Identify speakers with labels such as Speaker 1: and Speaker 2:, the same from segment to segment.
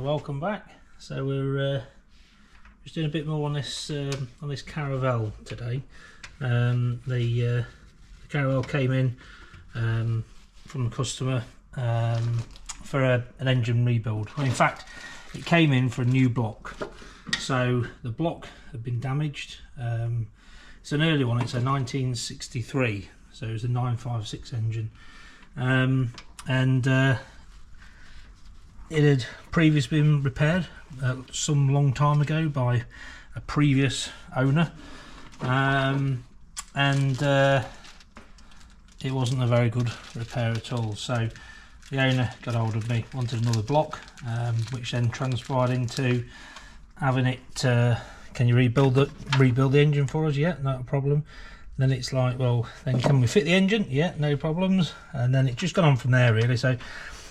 Speaker 1: Welcome back. So we're just doing a bit more on this Caravelle today. The Caravelle came in from the customer for an engine rebuild. Well, in fact, it came in for a new block. So the block had been damaged. It's an early one. It's a 1963. So it was a 956 engine, and it had previously been repaired some long time ago by a previous owner, and it wasn't a very good repair at all. So the owner got hold of me, wanted another block, which then transpired into having it. Can you rebuild the engine for us? Yeah, not a problem. Then it's like, well, then can we fit the engine? Yeah, no problems. And then it's just gone on from there, really. So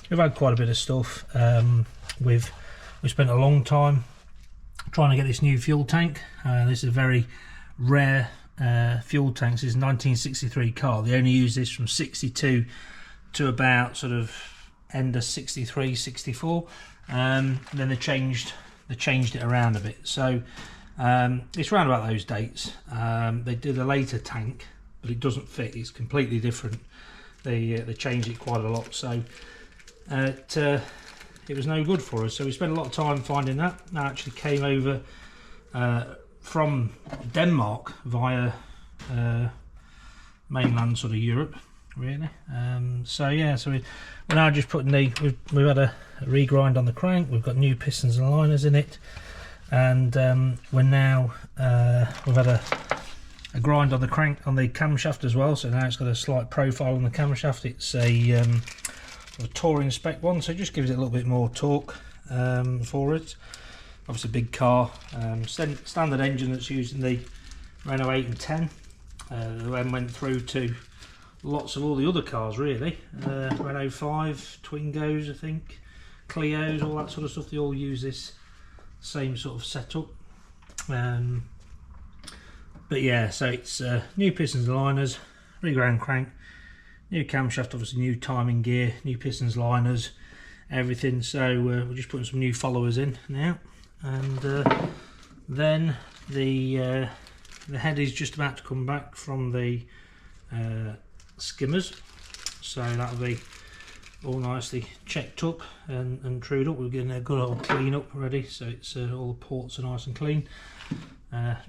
Speaker 1: we've had quite a bit of stuff. We spent a long time trying to get this new fuel tank. This is a very rare fuel tank. This is a 1963 car. They only use this from 62 to about sort of end of 63, 64. Then they changed it around a bit. So it's around about those dates. They did a later tank, but it doesn't fit. It's completely different. They changed it quite a lot. So it was no good for us. So we spent a lot of time finding that. That actually came over from Denmark via mainland sort of Europe, really. So yeah, so we're now just putting we've had a regrind on the crank. We've got new pistons and liners in it, and we're now we've had a grind on the crank on the camshaft as well. So now it's got a slight profile on the camshaft. It's a touring spec one, so it just gives it a little bit more torque for it. Obviously big car, standard engine that's used in the Renault 8 and 10. Then went through to lots of all the other cars, really. Renault 5, Twingos, I think, Clios, all that sort of stuff. They all use this same sort of setup. But yeah, so it's new pistons and liners, reground crank, new camshaft, obviously new timing gear, new pistons, liners, everything. So we're just putting some new followers in now, and then the head is just about to come back from the skimmers, so that'll be all nicely checked up and trued up. We're getting a good old clean up ready, so it's all the ports are nice and clean.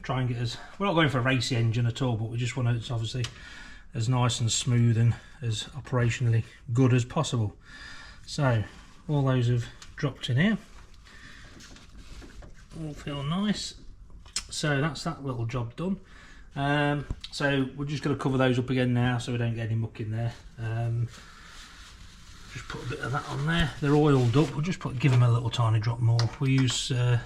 Speaker 1: Try and get we're not going for a racy engine at all, but we just want it obviously as nice and smooth and as operationally good as possible. So all those have dropped in here, all feel nice. So that's that little job done. So we're just going to cover those up again now, so we don't get any muck in there. Just put a bit of that on there. They're oiled up. We'll just give them a little tiny drop more. We use a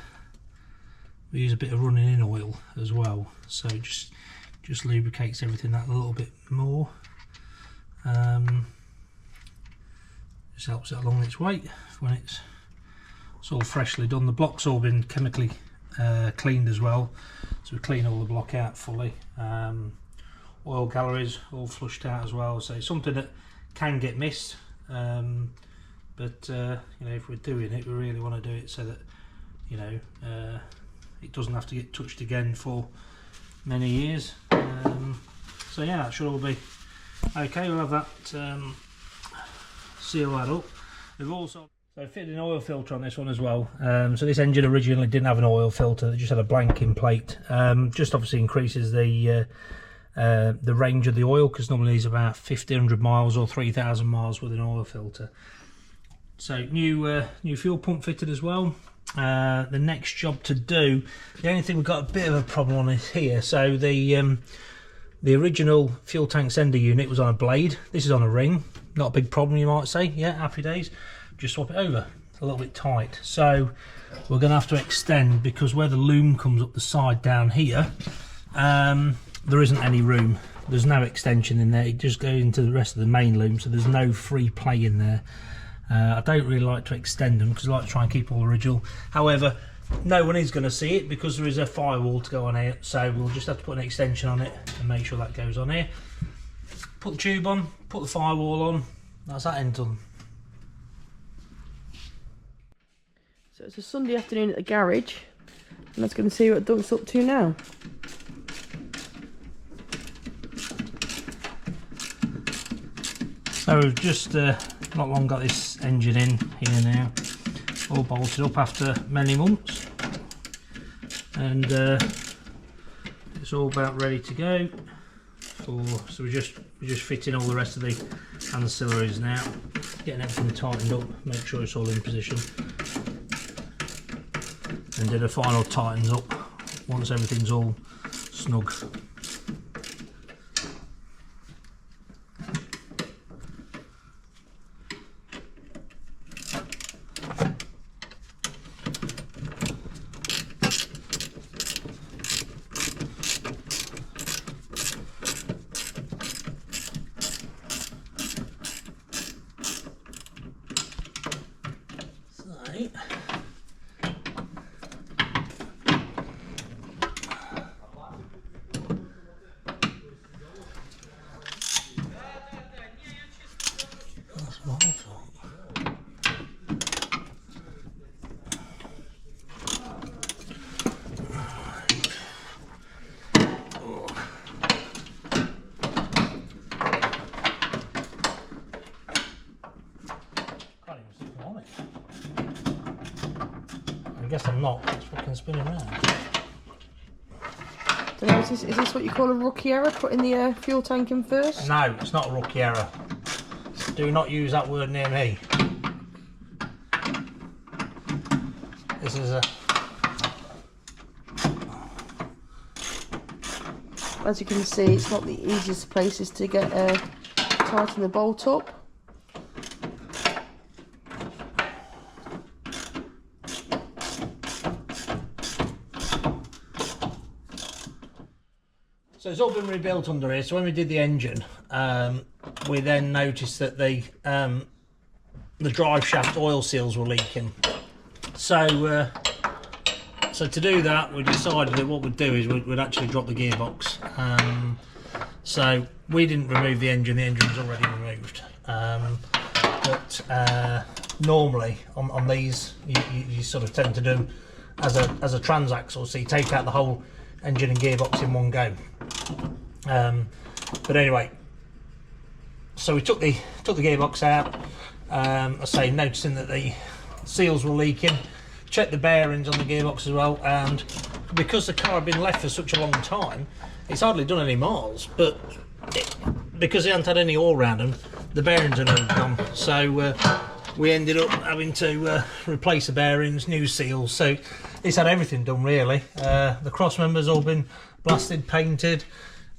Speaker 1: bit of running in oil as well, so just lubricates everything that a little bit more. Just helps it along its way when it's all freshly done. The block's all been chemically cleaned as well, so we clean all the block out fully. Oil galleries all flushed out as well, so it's something that can get missed, but you know, if we're doing it, we really want to do it so that, you know, it doesn't have to get touched again for many years. So yeah, that should all be okay. We'll have that seal that up. We've also fitted an oil filter on this one as well. So this engine originally didn't have an oil filter; it just had a blanking plate. Just obviously increases the range of the oil, because normally it's about 1,500 miles or 3,000 miles with an oil filter. So new fuel pump fitted as well. The next job to do, the only thing we've got a bit of a problem on is here. So the original fuel tank sender unit was on a blade. This is on a ring. Not a big problem, you might say. Yeah, happy days. Just swap it over. It's a little bit tight, so we're going to have to extend, because where the loom comes up the side down here, there isn't any room. There's no extension in there. It just goes into the rest of the main loom, so there's no free play in there. I don't really like to extend them because I like to try and keep all original. However, no one is going to see it because there is a firewall to go on here, so we'll just have to put an extension on it and make sure that goes on here. Put the tube on, put the firewall on. That's that end done.
Speaker 2: So it's a Sunday afternoon at the garage, and let's go and see what Doug's up to now.
Speaker 1: So we've just not long got this engine in here now, all bolted up after many months, and it's all about ready to go. So we're just fitting all the rest of the ancillaries now, getting everything tightened up, make sure it's all in position, and do the final tightens up once everything's all snug. I guess I'm not, it's fucking spinning around.
Speaker 2: Don't know, is this what you call a rookie error, putting the fuel tank in first?
Speaker 1: No, it's not a rookie error. Do not use that word near me. This is a...
Speaker 2: As you can see, it's not the easiest places to get tighten the bolt up.
Speaker 1: So it's all been rebuilt under here. So when we did the engine, we then noticed that the drive shaft oil seals were leaking. So so to do that, we decided that what we'd do is we'd actually drop the gearbox. So we didn't remove the engine was already removed. But normally on these, you sort of tend to do them as a transaxle. So you take out the whole engine and gearbox in one go. But anyway, so we took the gearbox out. I say, noticing that the seals were leaking, checked the bearings on the gearbox as well, and because the car had been left for such a long time, it's hardly done any miles, but because it hadn't had any oil around them, the bearings are all gone. So we ended up having to replace the bearings, new seals. So it's had everything done really. The cross members all been blasted, painted,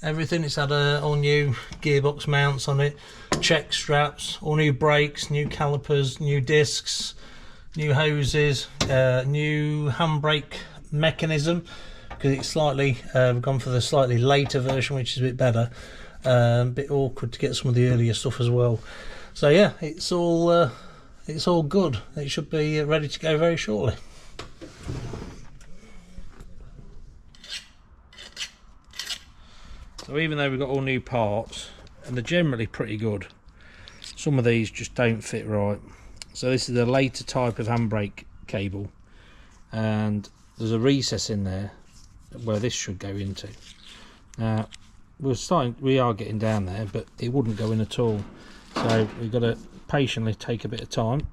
Speaker 1: everything. It's had all new gearbox mounts on it, check straps, all new brakes, new calipers, new discs, new hoses, new handbrake mechanism, because it's slightly we've gone for the slightly later version, which is a bit better. A bit awkward to get some of the earlier stuff as well. So yeah, it's all good. It should be ready to go very shortly. So even though we've got all new parts, and they're generally pretty good, some of these just don't fit right. So this is the later type of handbrake cable, and there's a recess in there where this should go into. Now we are getting down there, but it wouldn't go in at all. So we've got to patiently take a bit of time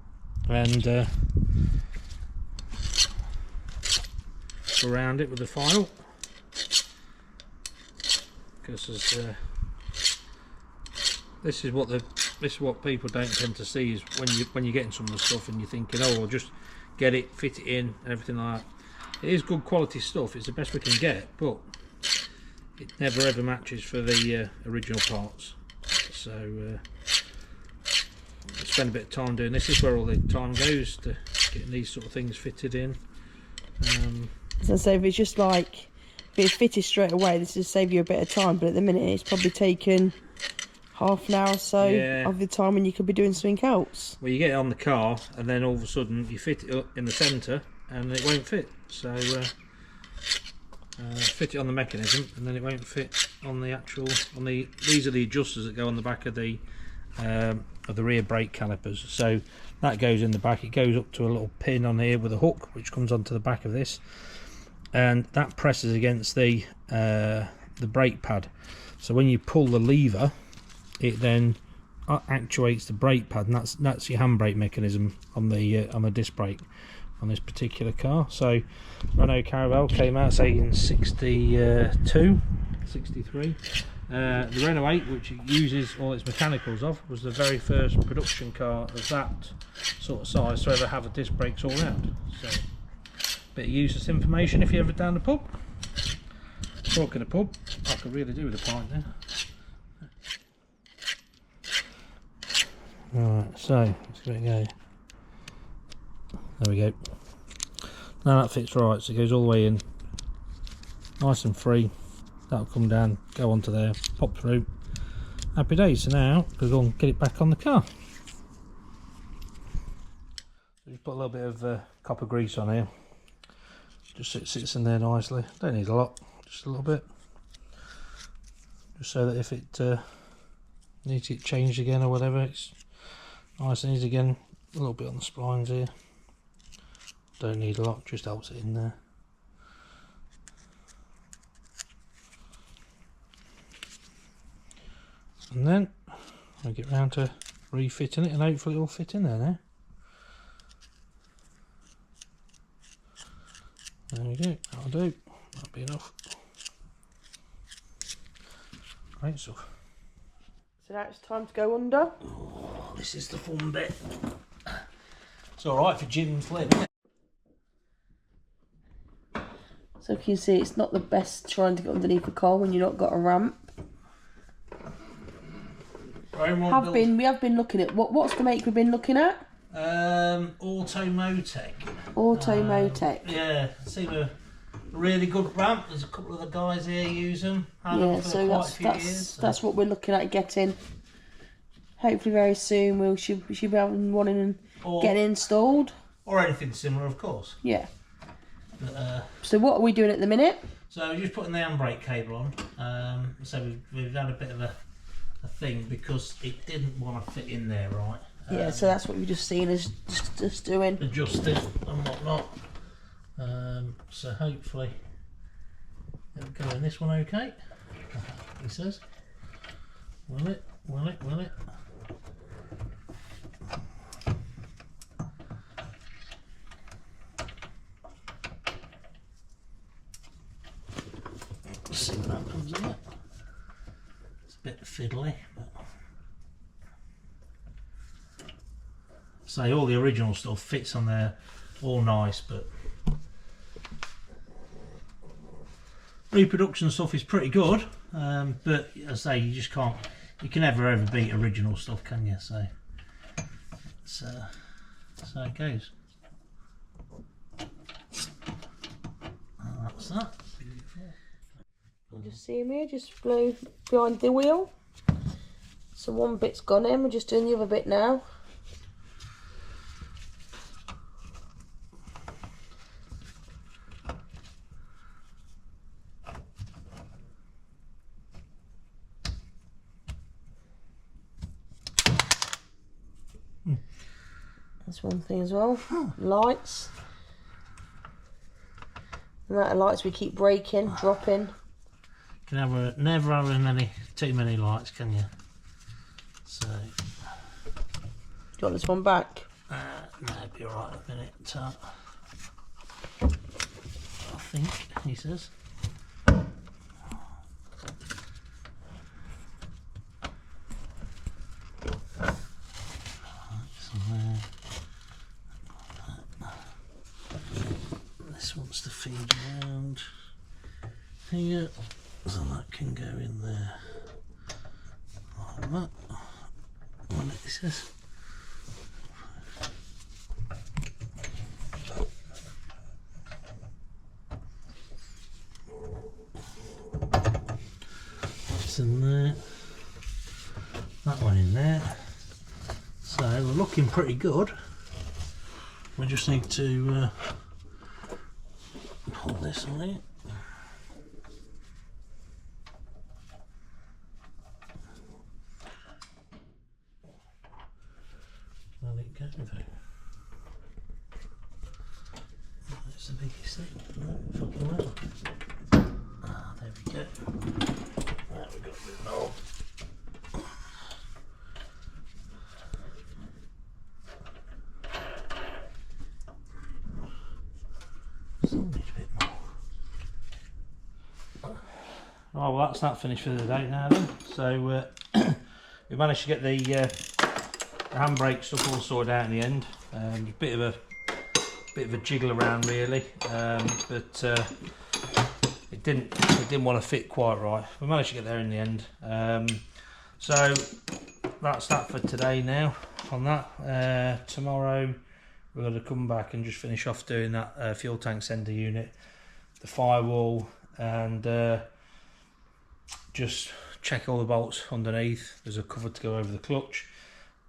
Speaker 1: and go around it with the file, because this is what people don't tend to see, is when you're getting some of the stuff and you're thinking, oh, I'll just get it, fit it in, and everything like that. It is good quality stuff. It's the best we can get, but it never ever matches for the original parts. So spend a bit of time doing this. This is where all the time goes, to getting these sort of things fitted in.
Speaker 2: So if it's just like, if it's fitted straight away, this will save you a bit of time, but at the minute it's probably taken half an hour or so of the time when you could be doing something else.
Speaker 1: Well, you get it on the car and then all of a sudden you fit it up in the centre and it won't fit. So fit it on the mechanism and then it won't fit on the actual, these are the adjusters that go on the back of the for the rear brake calipers. So that goes in the back. It goes up to a little pin on here with a hook which comes onto the back of this, and that presses against the brake pad. So when you pull the lever, it then actuates the brake pad, and that's your handbrake mechanism on the disc brake on this particular car. So Renault Caravelle came out, say, in 62, 63. The Renault 8, which it uses all its mechanicals of, was the very first production car of that sort of size to ever have a disc brakes all round. So, bit of useless information if you're ever down the pub. Talking of pub, I could really do with a pint there. Alright, so let's give it a go. There we go. Now that fits right, so it goes all the way in, nice and free. That'll come down, go onto there, pop through. Happy days. So now we'll go and get it back on the car. Just put a little bit of copper grease on here. Just so it sits in there nicely. Don't need a lot, just a little bit. Just so that if it needs to get changed again or whatever, it's nice and easy again. A little bit on the splines here. Don't need a lot, just helps it in there. And then I'll get round to refitting it, and hopefully it'll fit in there now. There we go, that'll do. That'll be enough. Great stuff.
Speaker 2: So now it's time to go under.
Speaker 1: Oh, this is the fun bit. It's alright for Jim and Flynn, isn't it?
Speaker 2: So can you see it's not the best trying to get underneath a car when you've not got a ramp. We have been looking at what's the make we've been looking at?
Speaker 1: Automotec.
Speaker 2: Automotec.
Speaker 1: Yeah, seem a really good ramp. There's a couple of the guys here use them.
Speaker 2: Yeah, so that's what we're looking at getting. Hopefully very soon we should be having one in and getting installed.
Speaker 1: Or anything similar, of course.
Speaker 2: Yeah.
Speaker 1: But,
Speaker 2: so what are we doing at the minute?
Speaker 1: So we're just putting the handbrake cable on. So we've had a bit of a thing because it didn't want to fit in there, right?
Speaker 2: Yeah, so that's what we've just seen us just doing.
Speaker 1: Adjust it and whatnot. So hopefully it'll go in this one okay. He says. Will it? Will it? Will it? Let's see what happens in it. It's a bit fiddly, but say all the original stuff fits on there, all nice, but reproduction stuff is pretty good. But as I say, you just can't, you can never ever beat original stuff, can you? So it's that's how it goes. That's that.
Speaker 2: You just see me, just blow behind the wheel. So one bit's gone in, we're just doing the other bit now. That's one thing as well. Lights. The amount of lights we keep breaking, dropping.
Speaker 1: Can never have too many lights, can you? So.
Speaker 2: Do you want this one back?
Speaker 1: No, it'll be alright in a minute. I think, he says. This wants to feed around here, so that can go in there like that. What it says. That's in there. That one in there. So we're looking pretty good. We just need to put this on it. everything. That's the biggest thing. Right, fucking well. Ah, there we go. Right, we've got the knob. Still need a bit more. Oh, well, that's that finished for the day now then. So we managed to get the handbrake stuff all sorted out in the end. A bit of a jiggle around really, but it didn't want to fit quite right. We managed to get there in the end. So that's that for today now. On that, tomorrow we're going to come back and just finish off doing that fuel tank centre unit, the firewall, and just check all the bolts underneath. There's a cover to go over the clutch,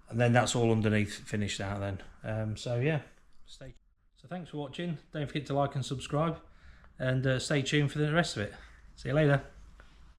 Speaker 1: and then that's all underneath finished out then. So yeah, so thanks for watching. Don't forget to like and subscribe, and stay tuned for the rest of it. See you later.